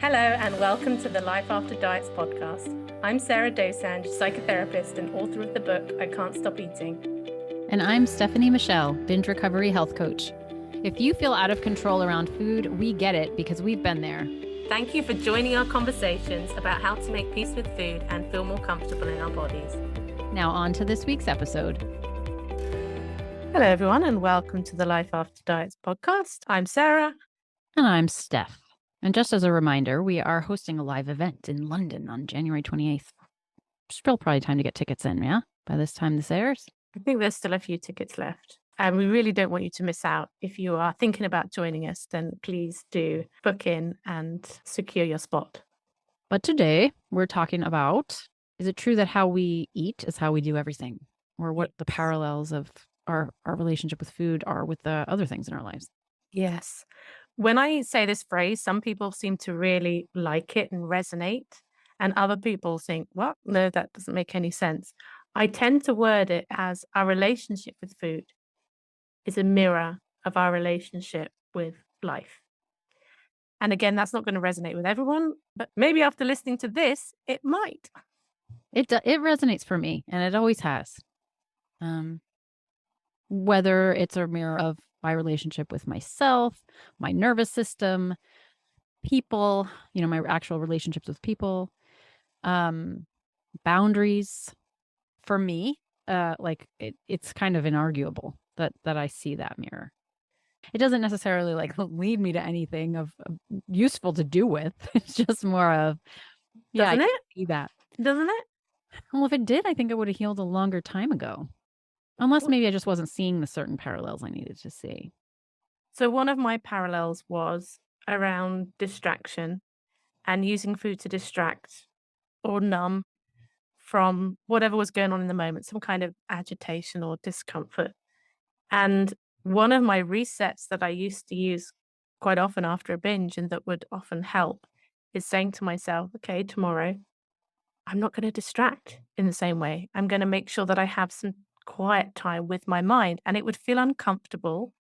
Hello and welcome to the Life After Diets podcast. I'm Sarah Dosanjh, psychotherapist and author of the book, I Can't Stop Eating. And I'm Stefanie Michele, binge recovery health coach. If you feel out of control around food, we get it because we've been there. Thank you for joining our conversations about how to make peace with food and feel more comfortable in our bodies. Now on to this week's episode. Hello everyone and welcome to the Life After Diets podcast. I'm Sarah. And I'm Steph. And just as a reminder, we are hosting a live event in London on January 28th. Still probably time to get tickets in, yeah? By this time this airs. I think there's still a few tickets left. And we really don't want you to miss out. If you are thinking about joining us, then please do book in and secure your spot. But today we're talking about, is it true that how we eat is how we do everything? Or what the parallels of our relationship with food are with the other things in our lives? Yes. When I say this phrase, some people seem to really like it and resonate. And other people think, well, no, that doesn't make any sense. I tend to word it as our relationship with food is a mirror of our relationship with life. And again, that's not going to resonate with everyone, but maybe after listening to this, it might. It resonates for me, and it always has. Whether it's a mirror of my relationship with myself, my nervous system, people, my actual relationships with people, boundaries. For me, it's kind of inarguable that I see that mirror. It doesn't necessarily lead me to anything of useful to do with. It's just more of, Doesn't it? See that. Doesn't it? Well, if it did, I think it would have healed a longer time ago. Unless maybe I just wasn't seeing the certain parallels I needed to see. So one of my parallels was around distraction and using food to distract or numb from whatever was going on in the moment, some kind of agitation or discomfort. And one of my resets that I used to use quite often after a binge and that would often help is saying to myself, okay, tomorrow, I'm not going to distract in the same way. I'm going to make sure that I have some quiet time with my mind. And it would feel uncomfortable.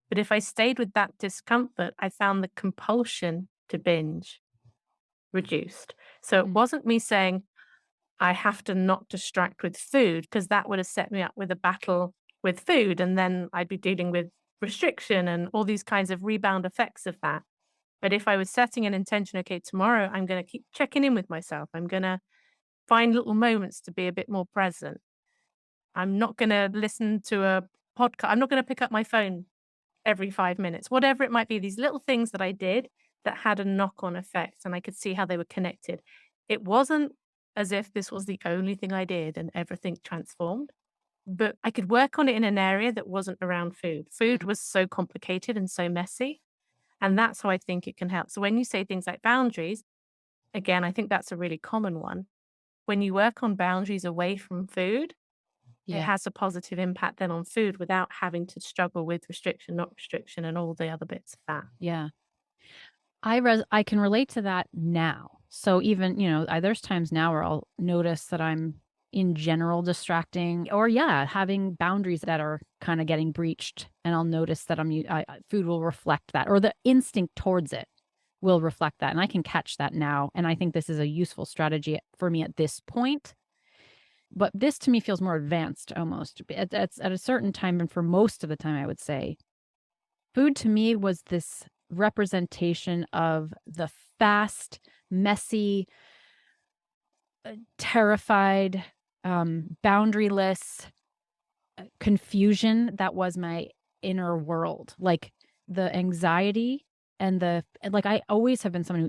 But if I stayed with that discomfort, I found the compulsion to binge reduced. So it wasn't me saying, I have to not distract with food, because that would have set me up with a battle with food. And then I'd be dealing with restriction and all these kinds of rebound effects of that. But if I was setting an intention, okay, tomorrow I'm going to keep checking in with myself. I'm going to find little moments to be a bit more present. I'm not going to listen to a podcast. I'm not going to pick up my phone every 5 minutes, whatever it might be. These little things that I did that had a knock-on effect, and I could see how they were connected. It wasn't as if this was the only thing I did and everything transformed, but I could work on it in an area that wasn't around food. Food was so complicated and so messy, and that's how I think it can help. So when you say things like boundaries, again, I think that's a really common one. When you work on boundaries away from food, it has a positive impact then on food without having to struggle with restriction, not restriction, and all the other bits of that. Yeah. I can relate to that now. So even, there's times now where I'll notice that I'm in general distracting or having boundaries that are kind of getting breached. And I'll notice that food will reflect that, or the instinct towards it will reflect that. And I can catch that now. And I think this is a useful strategy for me at this point. But this to me feels more advanced almost. At a certain time, and for most of the time, I would say, food to me was this representation of the fast, messy, terrified, boundaryless confusion that was my inner world. Like the anxiety and I always have been someone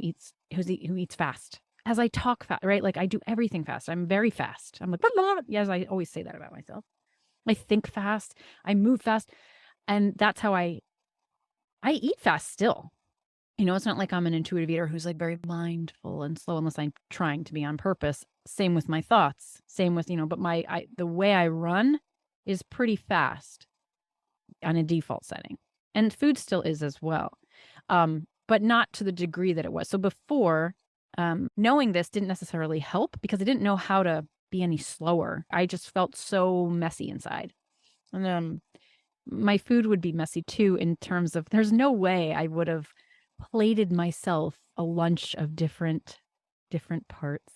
who eats fast. As I talk fast, right? Like I do everything fast. I'm very fast. I'm like, blah, blah, blah. Yes, I always say that about myself. I think fast. I move fast. And that's how I eat fast still. It's not like I'm an intuitive eater who's like very mindful and slow unless I'm trying to be on purpose. Same with my thoughts. Same with, but the way I run is pretty fast on a default setting. And food still is as well. But not to the degree that it was. So before, knowing this didn't necessarily help because I didn't know how to be any slower. I just felt so messy inside. And my food would be messy too, in terms of there's no way I would have plated myself a lunch of different parts,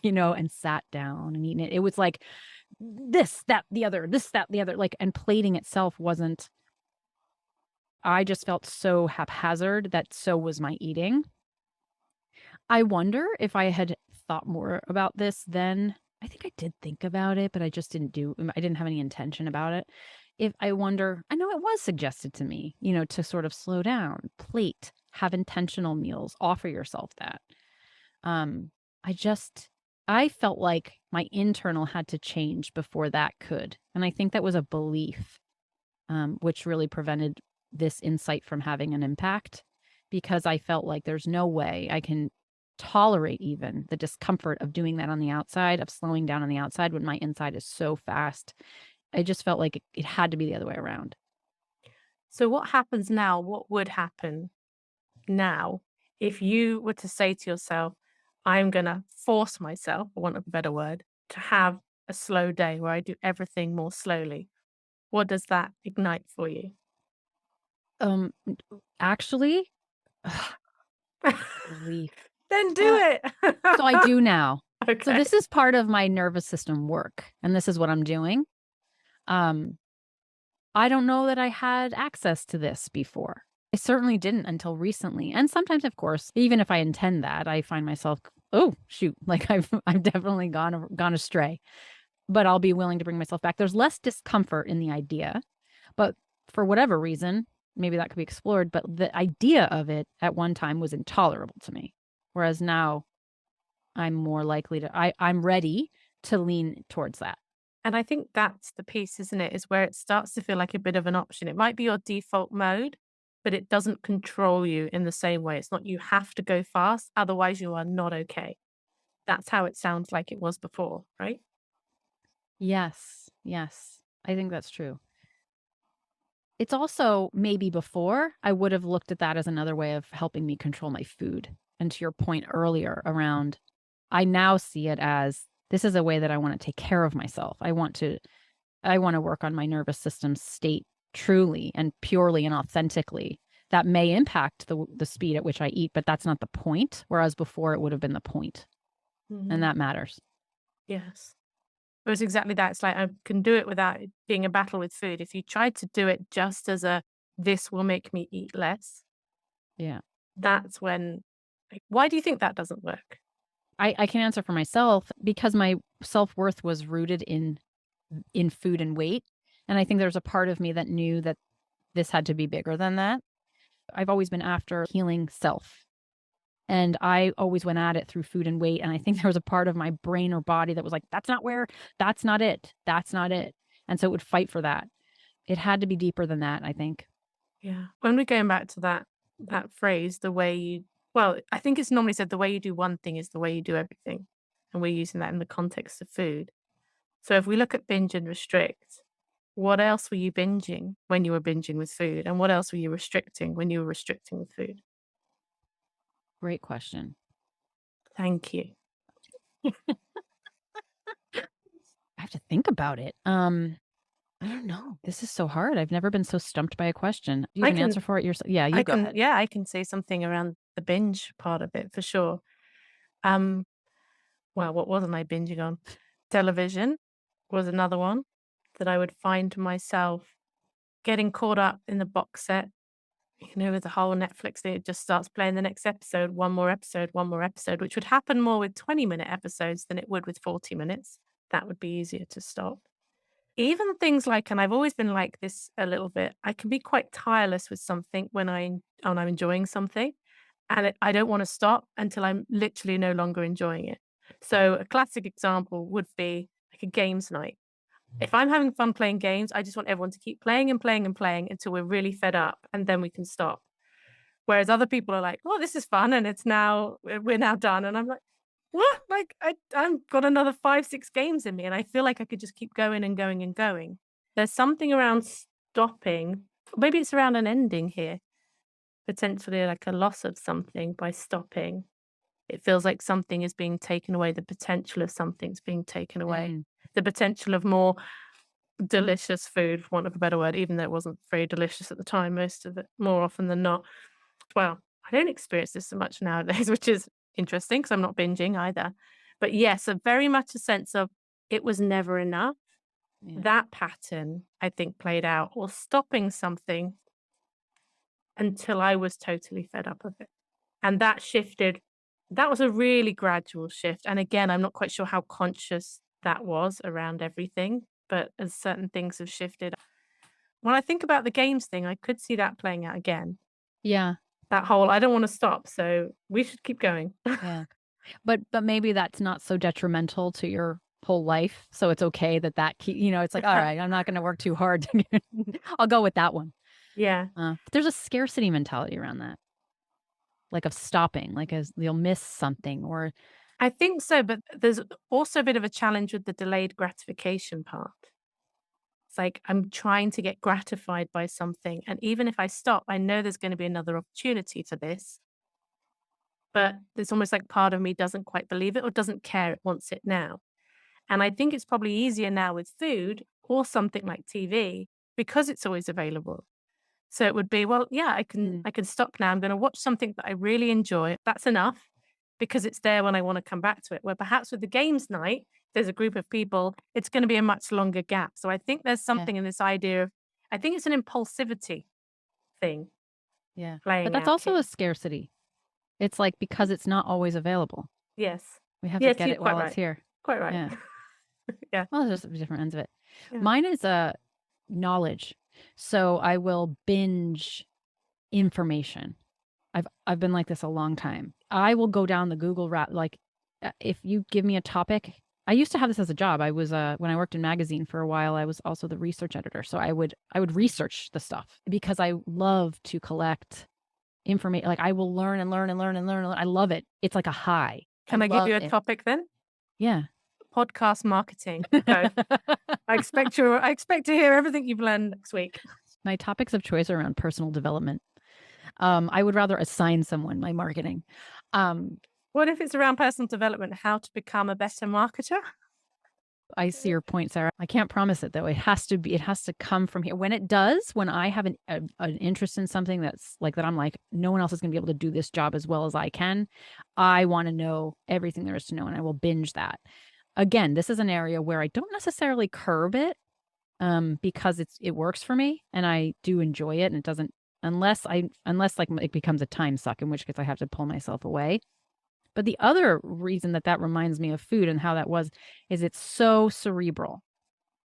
you know, and sat down and eaten it. It was like this, that, the other, this, that, the other, like, and plating itself wasn't, I just felt so haphazard that so was my eating. I wonder if I had thought more about this then. I think I did think about it, but I just I didn't have any intention about it. If I wonder, I know it was suggested to me, you know, to sort of slow down, plate, have intentional meals, offer yourself that. Um, I just I felt like my internal had to change before that could. And I think that was a belief, which really prevented this insight from having an impact because I felt like there's no way I can tolerate even the discomfort of doing that on the outside, of slowing down on the outside when my inside is so fast. I just felt like it had to be the other way around. So what happens now? What would happen now if you were to say to yourself, I'm going to force myself, for want of a better word, to have a slow day where I do everything more slowly? What does that ignite for you? Actually, relief. Then do Uh, it. so I do now. So Okay. this is part of my nervous system work, and this is what I'm doing. Um, I don't know that I had access to this before. I certainly didn't until recently. And sometimes, of course, even if I intend that, I find myself, oh shoot, like I've definitely gone astray. But I'll be willing to bring myself back. There's less discomfort in the idea, but for whatever reason, maybe that could be explored. But the idea of it at one time was intolerable to me, whereas now I'm more likely to. I'm ready to lean towards that. And I think that's the piece, isn't it? Is where it starts to feel like a bit of an option. It might be your default mode, but it doesn't control you in the same way. It's not you have to go fast, otherwise you are not okay. That's how it sounds like it was before, right? Yes, yes, I think that's true. It's also maybe before I would have looked at that as another way of helping me control my food. And to your point earlier around, I now see it as this is a way that I want to take care of myself. I want to work on my nervous system state truly and purely and authentically. That may impact the speed at which I eat, but that's not the point. Whereas before it would have been the point, and Mhm. that matters. Yes. It was exactly that. It's like I can do it without it being a battle with food. If you tried to do it just as a this will make me eat less, Yeah. that's when like, why do you think that doesn't work? I can answer for myself because my self-worth was rooted in food and weight. And I think there's a part of me that knew that this had to be bigger than that. I've always been after healing self. And I always went at it through food and weight. And I think there was a part of my brain or body that was like, that's not it. That's not it. And so it would fight for that. It had to be deeper than that, I think. Yeah. When we're going back to that phrase, the way you well, I think it's normally said the way you do one thing is the way you do everything. And we're using that in the context of food. So if we look at binge and restrict, what else were you binging when you were binging with food? And what else were you restricting when you were restricting with food? Great question. Thank you. I have to think about it. I don't know. This is so hard. I've never been so stumped by a question. Do you have I an can answer for it yourself? Yeah, you go ahead. I can say something around the binge part of it for sure. Um, well, what wasn't I binging on? Television was another one that I would find myself getting caught up in the box set, with the whole Netflix thing. It just starts playing the next episode, one more episode, which would happen more with 20-minute episodes than it would with 40 minutes. That would be easier to stop. Even things like, and I've always been like this a little bit, I can be quite tireless with something when I'm enjoying something, and I don't want to stop until I'm literally no longer enjoying it. So a classic example would be like a games night. If I'm having fun playing games, I just want everyone to keep playing and playing and playing until we're really fed up, and then we can stop. Whereas other people are like, "Oh, this is fun, and we're now done," and I'm like, "What?" Like, I've got another 5, 6 games in me, and I feel like I could just keep going and going and going. There's something around stopping. Maybe it's around an ending here, potentially like a loss of something by stopping. It feels like something is being taken away, the potential of something's being taken away, Mm. the potential of more delicious food, for want of a better word, even though it wasn't very delicious at the time, most of it more often than not. Well, I don't experience this so much nowadays, which is interesting because I'm not binging either. But yes, a very much a sense of it was never enough. Yeah. That pattern, I think, played out, or stopping something until I was totally fed up of it. And that shifted. That was a really gradual shift. And again, I'm not quite sure how conscious that was around everything, but as certain things have shifted. When I think about the games thing, I could see that playing out again. Yeah. That whole, I don't want to stop, so we should keep going. Yeah. But maybe that's not so detrimental to your whole life. So it's okay it's like, all right, I'm not going to work too hard. I'll go with that one. Yeah. There's a scarcity mentality around that, like of stopping, like as you'll miss something or I think so, but there's also a bit of a challenge with the delayed gratification part. It's like I'm trying to get gratified by something, and even if I stop, I know there's gonna be another opportunity for this, but there's almost like part of me doesn't quite believe it or doesn't care, it wants it now. And I think it's probably easier now with food or something like TV because it's always available. So it would be, well, yeah, I can stop now. I'm going to watch something that I really enjoy. That's enough because it's there when I want to come back to it. Where perhaps with the games night, there's a group of people, it's going to be a much longer gap. So I think there's yeah, something in this idea of, I think it's an impulsivity thing yeah. But playing that's out also here. a scarcity. It's like because it's not always available. Yes. We have to Yes, get you're it quite while it's right. here. Quite right. Yeah. Yeah. Well, there's different ends of it. Yeah. Mine is knowledge. So I will binge information. I've been like this a long time. I will go down the Google if you give me a topic. I used to have this as a job. I was when I worked in magazine for a while, I was also the research editor. So I would research the stuff because I love to collect information. Like I will learn and learn and learn and learn. I love it. It's like a high. Can I give love you a it. topic then? Yeah. Podcast marketing. Go. I expect to hear everything you've learned next week. My topics of choice are around personal development. I would rather assign someone my marketing. What if it's around personal development, how to become a better marketer? I see your point, Sarah. I can't promise it though. It has to come from here. When it does, when I have an interest in something that's like that, I'm like, no one else is going to be able to do this job as well as I can. I want to know everything there is to know, and I will binge that. Again, this is an area where I don't necessarily curb it, because it works for me and I do enjoy it, and it doesn't unless like it becomes a time suck, in which case I have to pull myself away. But the other reason that reminds me of food and how that was is it's so cerebral.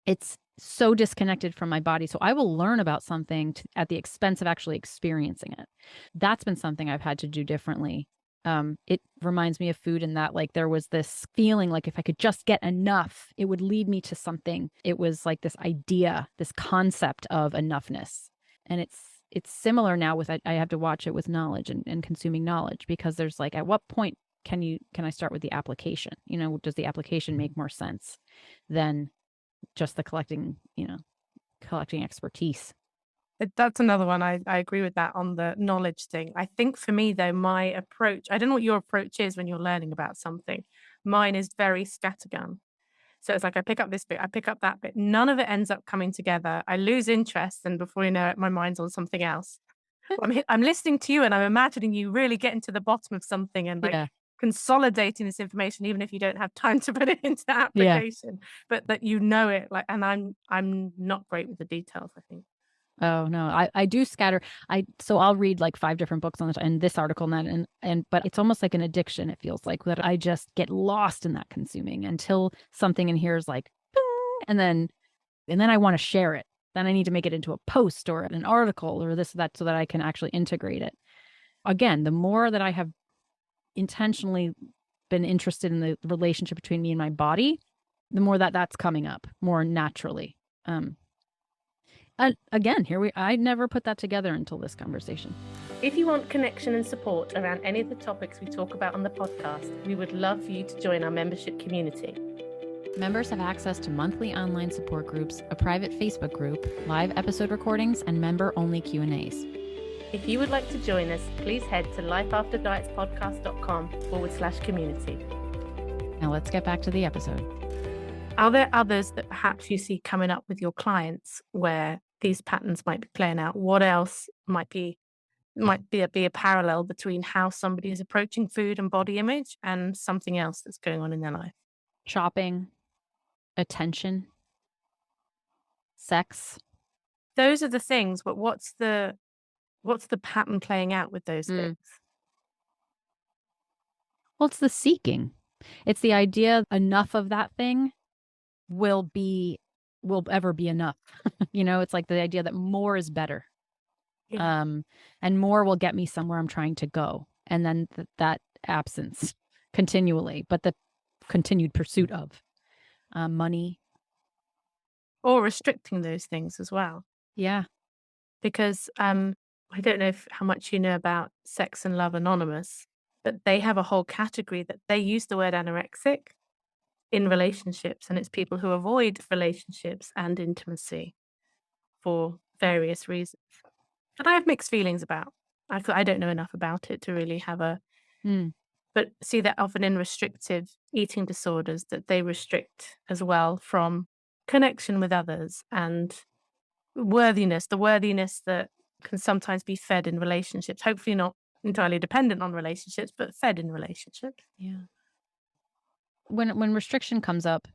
It's so disconnected from my body. So I will learn about something at the expense of actually experiencing it. That's been something I've had to do differently. It reminds me of food in that like there was this feeling like if I could just get enough, it would lead me to something. It was like this idea, this concept of enoughness. And it's similar now with I have to watch it with knowledge and consuming knowledge, because there's like at what point can I start with the application? Does the application make more sense than just the collecting expertise? That's another one. I agree with that on the knowledge thing. I think for me, though, my approach, I don't know what your approach is when you're learning about something. Mine is very scattergun. So it's like I pick up this bit, I pick up that bit. None of it ends up coming together. I lose interest, and before you know it, my mind's on something else. I'm listening to you, and I'm imagining you really getting to the bottom of something and like Yeah. consolidating this information, even if you don't have time to put it into application, but that it. Like, and I'm not great with the details, I think. Oh no, I do scatter. So I'll read like 5 different books on this article and that, but it's almost like an addiction. It feels like that I just get lost in that consuming until something in here is like, "Bing," and then I want to share it. Then I need to make it into a post or an article or this or that so that I can actually integrate it. Again, the more that I have intentionally been interested in the relationship between me and my body, the more that's coming up more naturally. Again, I never put that together until this conversation. If you want connection and support around any of the topics we talk about on the podcast, we would love for you to join our membership community. Members have access to monthly online support groups, a private Facebook group, live episode recordings, and member-only Q&As. If you would like to join us, please head to lifeafterdietspodcast.com/community. Now let's get back to the episode. Are there others that perhaps you see coming up with your clients where these patterns might be playing out? What else might be might be a parallel between how somebody is approaching food and body image and something else that's going on in their life. Shopping, attention, sex. Those are the things, but what's the pattern playing out with those Mm. things? Well, it's the seeking. It's the idea enough of that thing will ever be enough. It's like the idea that more is better. Yeah. And more will get me somewhere I'm trying to go. And then that absence continually, but the continued pursuit of money. Or restricting those things as well. Yeah. Because, I don't know how much you know about Sex and Love Anonymous, but they have a whole category that they use the word anorexic in relationships, and it's people who avoid relationships and intimacy for various reasons. And I have mixed feelings about. I don't know enough about it to really have a Mm. but see that often in restrictive eating disorders that they restrict as well from connection with others and the worthiness that can sometimes be fed in relationships, hopefully not entirely dependent on relationships, but fed in relationships. Yeah. When restriction comes up,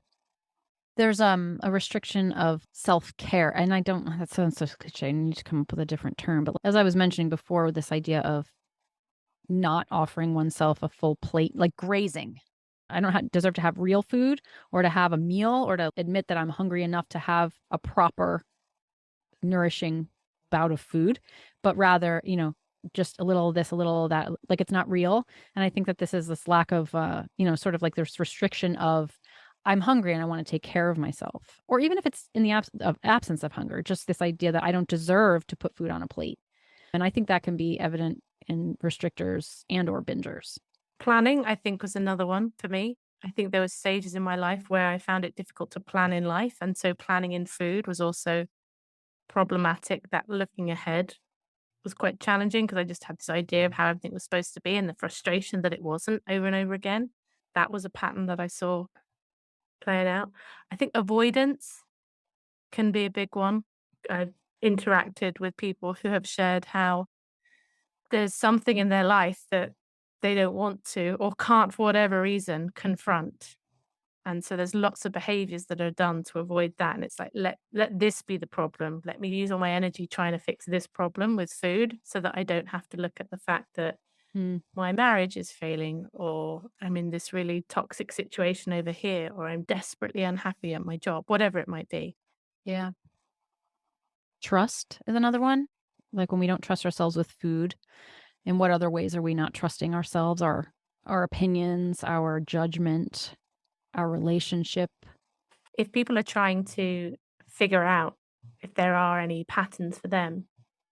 there's a restriction of self-care. And I don't that sounds so cliche. I need to come up with a different term. But as I was mentioning before, this idea of not offering oneself a full plate, like grazing. I don't deserve to have real food or to have a meal or to admit that I'm hungry enough to have a proper, nourishing bout of food, but rather, just a little of this, a little of that, like it's not real. And I think that this lack of, sort of like there's restriction of I'm hungry and I want to take care of myself. Or even if it's in the absence of hunger, just this idea that I don't deserve to put food on a plate. And I think that can be evident in restrictors and or bingers. Planning, I think, was another one for me. I think there were stages in my life where I found it difficult to plan in life. And so planning in food was also problematic. That looking ahead was quite challenging because I just had this idea of how everything was supposed to be and the frustration that it wasn't over and over again. That was a pattern that I saw playing out. I think avoidance can be a big one. I've interacted with people who have shared how there's something in their life that they don't want to or can't, for whatever reason, confront. And so there's lots of behaviors that are done to avoid that. And it's like, let this be the problem. Let me use all my energy trying to fix this problem with food so that I don't have to look at the fact that Hmm. my marriage is failing, or I'm in this really toxic situation over here, or I'm desperately unhappy at my job, whatever it might be. Yeah. Trust is another one. Like when we don't trust ourselves with food, in what other ways are we not trusting ourselves, our opinions, our judgment, our relationship? If people are trying to figure out if there are any patterns for them,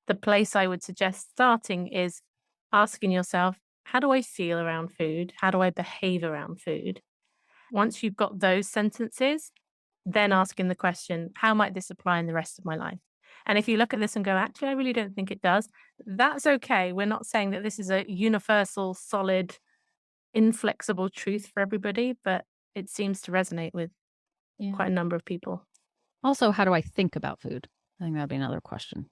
the place I would suggest starting is asking yourself, how do I feel around food? How do I behave around food? Once you've got those sentences, then asking the question, how might this apply in the rest of my life? And if you look at this and go, actually, I really don't think it does, that's okay. We're not saying that this is a universal, solid, inflexible truth for everybody, but it seems to resonate with Yeah. quite a number of people. Also, how do I think about food? I think that'd be another question.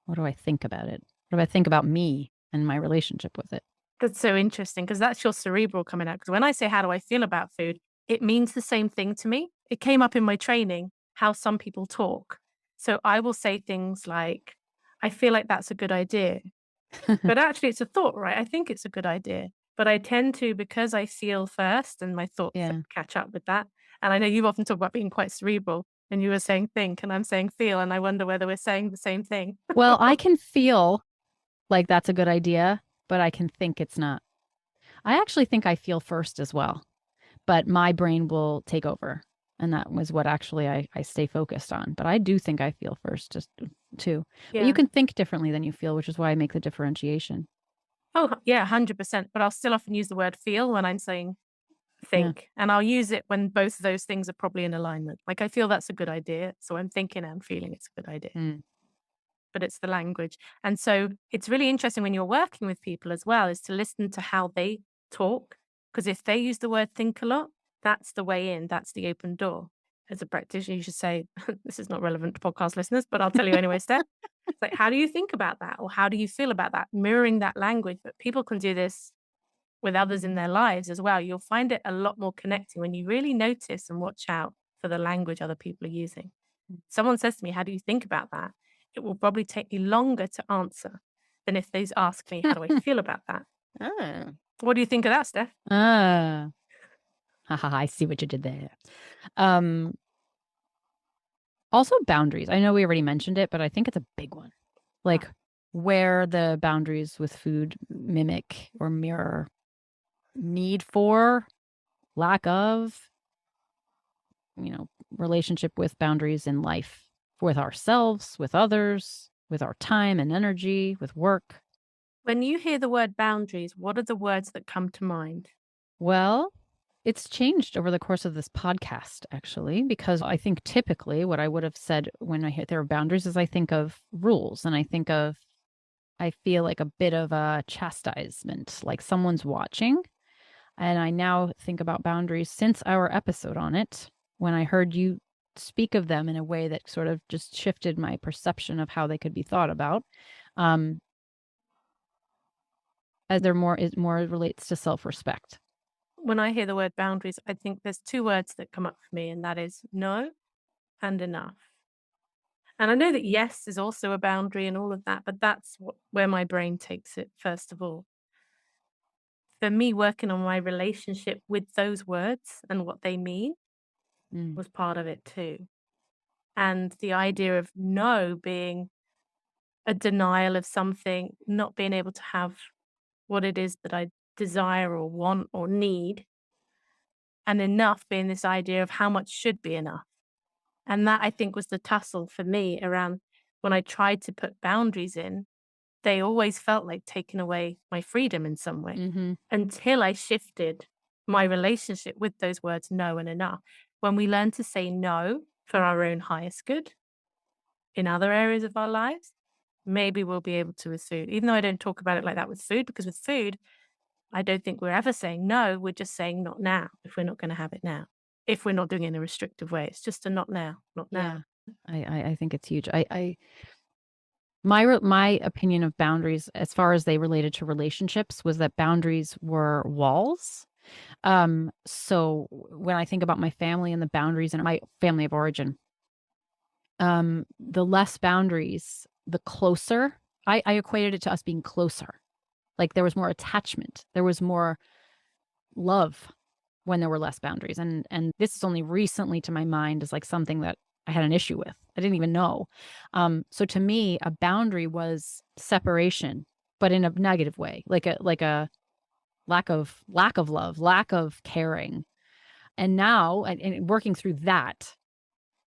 What do I think about it? What do I think about me and my relationship with it? That's so interesting because that's your cerebral coming out. Because when I say, how do I feel about food? It means the same thing to me. It came up in my training, how some people talk. So I will say things like, I feel like that's a good idea. But actually, it's a thought, right? I think it's a good idea. But I tend to, because I feel first and my thoughts Yeah. catch up with that. And I know you've often talked about being quite cerebral and you were saying think and I'm saying feel. And I wonder whether we're saying the same thing. Well, I can feel like that's a good idea, but I can think it's not. I actually think I feel first as well, but my brain will take over. And that was what actually I stay focused on. But I do think I feel first just too. But you Yeah. can think differently than you feel, which is why I make the differentiation. Oh, yeah, 100%. But I'll still often use the word feel when I'm saying Yeah. think. And I'll use it when both of those things are probably in alignment. Like I feel that's a good idea. So I'm thinking and feeling it's a good idea. Mm. But it's the language. And so it's really interesting when you're working with people as well, is to listen to how they talk. Because if they use the word think a lot, that's the way in, that's the open door. as a practitioner, you should say, this is not relevant to podcast listeners, but I'll tell you anyway, Steph. It's like, how do you think about that? Or how do you feel about that? Mirroring that language. But people can do this with others in their lives as well. You'll find it a lot more connecting when you really notice and watch out for the language other people are using. Someone says to me, how do you think about that? It will probably take me longer to answer than if they ask me, how do I feel about that? Ah. What do you think of that, Steph? Ah. I see what you did there. Also boundaries. I know we already mentioned it, but I think it's a big one. Like where the boundaries with food mimic or mirror need for, lack of, relationship with boundaries in life, with ourselves, with others, with our time and energy, with work. When you hear the word boundaries, what are the words that come to mind? Well, it's changed over the course of this podcast, actually, because I think typically what I would have said when I hear there are boundaries is I think of rules and I feel like a bit of a chastisement, like someone's watching. And I now think about boundaries since our episode on it, when I heard you speak of them in a way that sort of just shifted my perception of how they could be thought about. As it more relates to self-respect. When I hear the word boundaries, I think there's two words that come up for me, and that is no and enough. And I know that yes is also a boundary and all of that, but that's where my brain takes it first of all. For me, working on my relationship with those words and what they mean was part of it too. And the idea of no being a denial of something, not being able to have what it is that I desire or want or need, and enough being this idea of how much should be enough. And that I think was the tussle for me around when I tried to put boundaries in, they always felt like taking away my freedom in some way until I shifted my relationship with those words, no and enough. When we learn to say no for our own highest good in other areas of our lives, maybe we'll be able to with food, even though I don't talk about it like that with food, because with food, I don't think we're ever saying no. We're just saying not now if we're not going to have it now. If we're not doing it in a restrictive way, it's just a not now, not now. I think it's huge. My opinion of boundaries, as far as they related to relationships, was that boundaries were walls. So when I think about my family and the boundaries in my family of origin, the less boundaries, the closer. I equated it to us being closer. Like there was more attachment. There was more love when there were less boundaries. And this is only recently to my mind as like something that I had an issue with. I didn't even know. So to me, a boundary was separation, but in a negative way, like a lack of love, lack of caring. And now, and working through that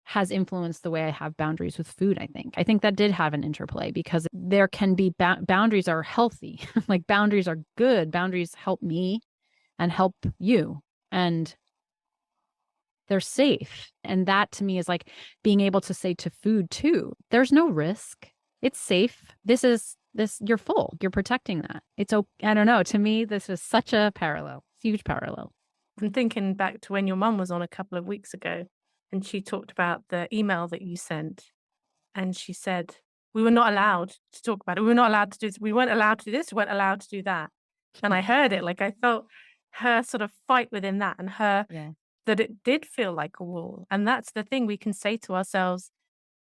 has influenced the way I have boundaries with food, I think. I think that did have an interplay because there can be boundaries are healthy. Like boundaries are good. Boundaries help me and help you. And they're safe. And that to me is like being able to say to food too, there's no risk. It's safe. You're full. You're protecting that. I don't know. To me, this is such a parallel, huge parallel. I'm thinking back to when your mum was on a couple of weeks ago and she talked about the email that you sent. And she said, we were not allowed to talk about it. We were not allowed to do this. We weren't allowed to do this. We weren't allowed to do that. And I heard it, like I felt her sort of fight within that and that it did feel like a wall. And that's the thing we can say to ourselves.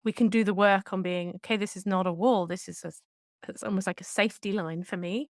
We can do the work on being, okay, this is not a wall. It's almost like a safety line for me.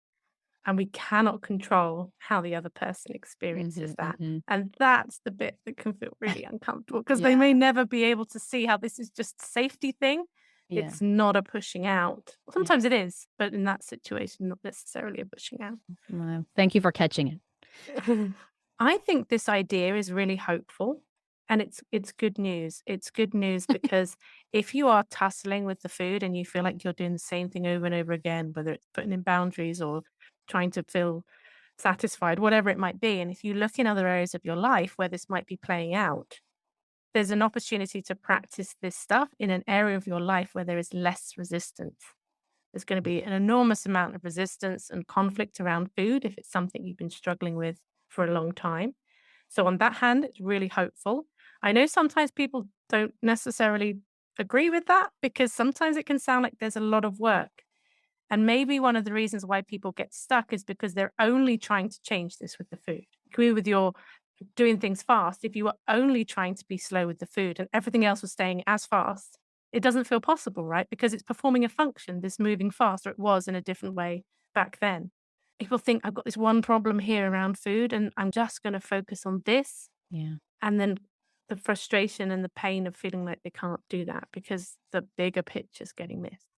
And we cannot control how the other person experiences that. And that's the bit that can feel really uncomfortable because they may never be able to see how this is just a safety thing. Yeah. It's not a pushing out. Sometimes it is, but in that situation, not necessarily a pushing out. Well, thank you for catching it. I think this idea is really hopeful and it's good news. It's good news because if you are tussling with the food and you feel like you're doing the same thing over and over again, whether it's putting in boundaries or trying to feel satisfied, whatever it might be. And if you look in other areas of your life where this might be playing out, there's an opportunity to practice this stuff in an area of your life where there is less resistance. There's going to be an enormous amount of resistance and conflict around food if it's something you've been struggling with for a long time. So on that hand, it's really hopeful. I know sometimes people don't necessarily agree with that because sometimes it can sound like there's a lot of work. And maybe one of the reasons why people get stuck is because they're only trying to change this with the food. Agree with your doing things fast. If you were only trying to be slow with the food and everything else was staying as fast, it doesn't feel possible, right? Because it's performing a function, this moving fast, or it was in a different way back then. People think I've got this one problem here around food and I'm just going to focus on this. Yeah. And then the frustration and the pain of feeling like they can't do that because the bigger picture's getting missed.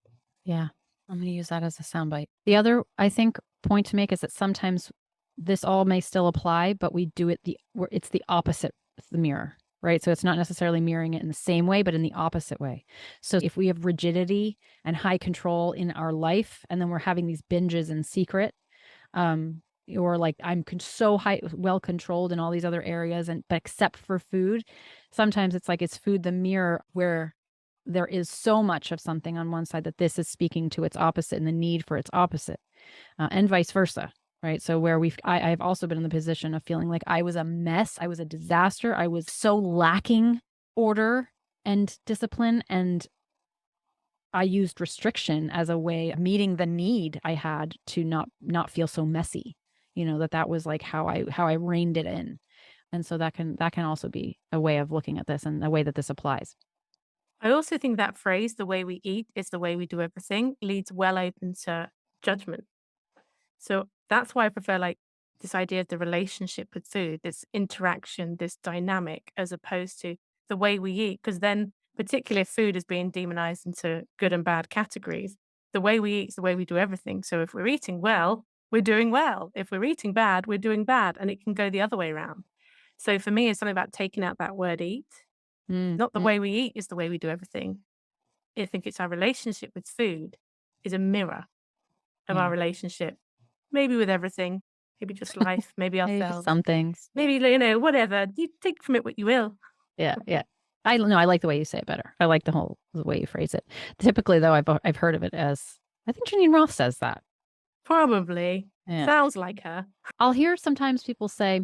Yeah. I'm going to use that as a soundbite. The other, I think, point to make is that sometimes this all may still apply, but we do it it's the opposite of the mirror, right? So it's not necessarily mirroring it in the same way, but in the opposite way. So if we have rigidity and high control in our life, and then we're having these binges in secret, or like I'm so well controlled in all these other areas, but except for food, sometimes it's like, is food the mirror where there is so much of something on one side that this is speaking to its opposite and the need for its opposite, and vice versa. Right. So where I've also been in the position of feeling like I was a mess. I was a disaster. I was so lacking order and discipline. And I used restriction as a way of meeting the need I had to not feel so messy. That was like how I reined it in. And so that can also be a way of looking at this and the way that this applies. I also think that phrase, the way we eat is the way we do everything, leads well open to judgment. So that's why I prefer like this idea of the relationship with food, this interaction, this dynamic, as opposed to the way we eat. Because then, particularly if food is being demonized into good and bad categories, the way we eat is the way we do everything. So if we're eating well, we're doing well. If we're eating bad, we're doing bad. And it can go the other way around. So for me, it's something about taking out that word eat. Not the Mm-hmm. way we eat is the way we do everything. I think it's our relationship with food is a mirror of Yeah. our relationship, maybe with everything, maybe just life, maybe Maybe ourselves, some things. maybe, whatever. You take from it what you will. Yeah, yeah. I like the way you say it better. I like the way you phrase it. Typically, though, I've heard of it as, I think Janine Roth says that. Probably. Yeah. Sounds like her. I'll hear sometimes people say,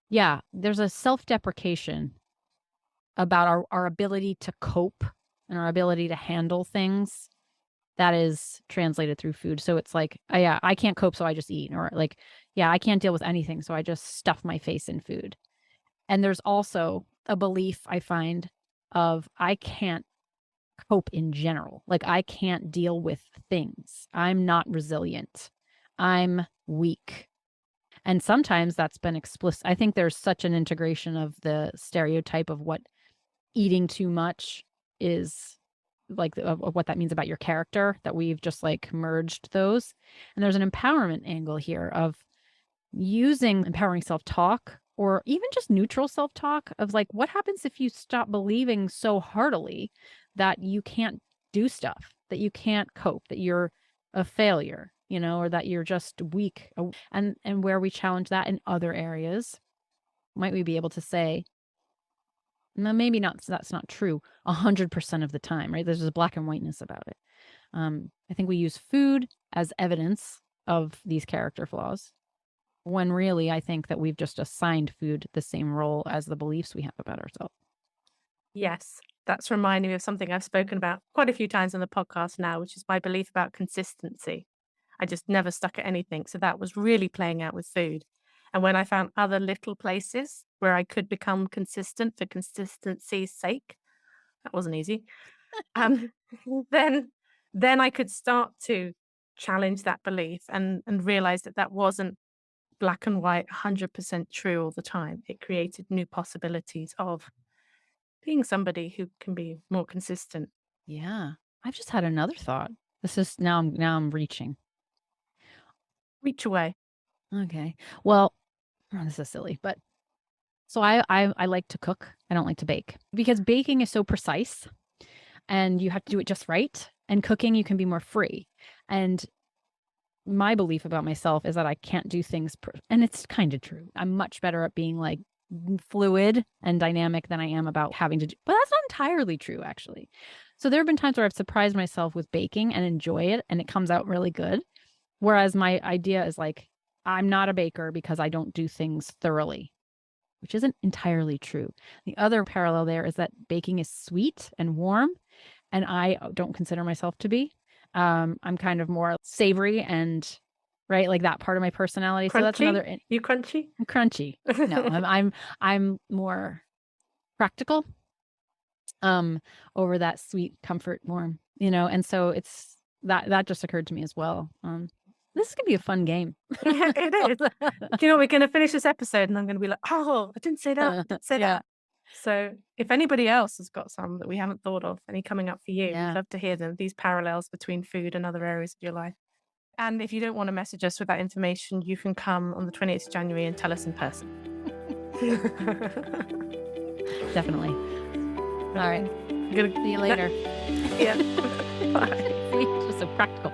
yeah, there's a self-deprecation about our ability to cope and our ability to handle things that is translated through food. So it's like, yeah, I can't cope, so I just eat. Or like, yeah, I can't deal with anything, so I just stuff my face in food. And there's also a belief I find of I can't cope in general. Like I can't deal with things. I'm not resilient. I'm weak. And sometimes that's been explicit. I think there's such an integration of the stereotype of what eating too much is like, of what that means about your character, that we've just like merged those. And there's an empowerment angle here of using empowering self-talk or even just neutral self-talk of like, what happens if you stop believing so heartily that you can't do stuff, that you can't cope, that you're a failure, or that you're just weak. And where we challenge that in other areas, might we be able to say, no, maybe not, that's not true 100% of the time, right? There's a black and whiteness about it. I think we use food as evidence of these character flaws, when really I think that we've just assigned food the same role as the beliefs we have about ourselves. Yes. That's reminding me of something I've spoken about quite a few times on the podcast now, which is my belief about consistency. I just never stuck at anything. So that was really playing out with food. And when I found other little places where I could become consistent for consistency's sake, that wasn't easy. Um, then I could start to challenge that belief and realize that that wasn't black and white, 100% true all the time. It created new possibilities of being somebody who can be more consistent. Yeah. I've just had another thought. This is now I'm reaching. Reach away. Okay. Well, this is silly, but so I like to cook. I don't like to bake because baking is so precise and you have to do it just right. And cooking, you can be more free. And my belief about myself is that I can't do things, and it's kind of true. I'm much better at being like fluid and dynamic than I am about having to do, but that's not entirely true, actually. So there have been times where I've surprised myself with baking and enjoy it, and it comes out really good. Whereas my idea is like, I'm not a baker because I don't do things thoroughly. which isn't entirely true. The other parallel there is that baking is sweet and warm, and I don't consider myself to be. I'm kind of more savory and right, like that part of my personality. So that's another. Crunchy? You crunchy? I'm crunchy. No, I'm more practical. Over that sweet comfort warm, and so it's that just occurred to me as well. This could be a fun game. Yeah, it is. Do you know, we're going to finish this episode and I'm going to be like, oh, I didn't say that. I didn't say that. So if anybody else has got some that we haven't thought of, any coming up for you, we'd love to hear them, these parallels between food and other areas of your life. And if you don't want to message us with that information, you can come on the 28th of January and tell us in person. Definitely. All right. See you later. Yeah. Bye. See, just so practical.